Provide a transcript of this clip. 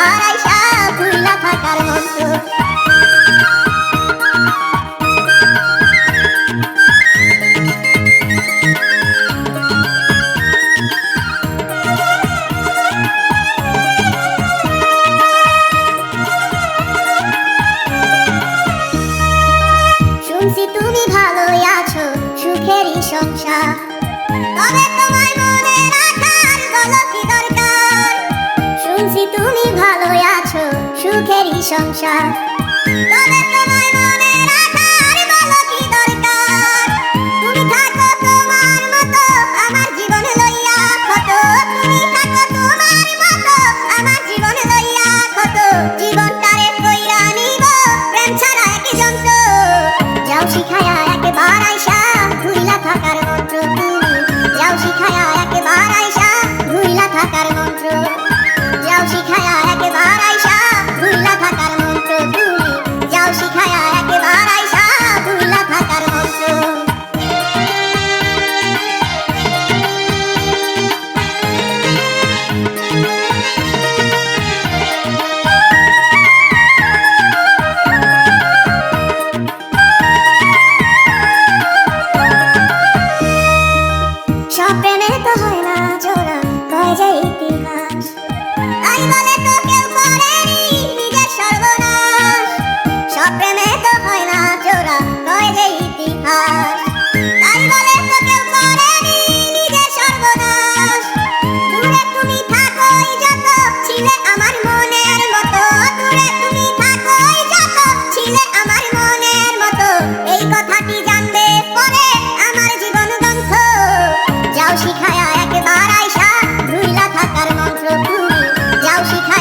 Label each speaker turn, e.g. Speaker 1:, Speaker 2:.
Speaker 1: একেবার আইসা ভুইলা থাকার মন্ত্র। শুনছি তুমি ভালোই আছো, সুখেরই সংসার, তবে তোমায় মনে রাখার বলো কি দরকার। শুনছি তুমি ভালোই আছো, সুখেরই সংসার, তবে তোমায় মনে রাখার বলো কি দরকার। তুমি থাকো তোমার মতো আমার জীবন লইয়া ক্ষত, তুমি থাকো তোমার মতো আমার জীবন লইয়া ক্ষত। জীবনটারে কইরা নিব প্রেম ছাড়া এক যন্ত্র, যাও শিখায়া একেবার আইসা ভুইলা থাকার মন্ত্র। তুমি যাও শিখায়া একেবার আইসা ভুইলা থাকার মন্ত্র, যাও শিখায়া একেবার আইসা ভুইলা থাকার মন্ত্র। তুমি যাও শিখায়া একেবার আইসা ভুইলা থাকার মন্ত্র। সব প্রেমে তো হয় না জোড়া, কয় যে ইতিহাস, তাই বলে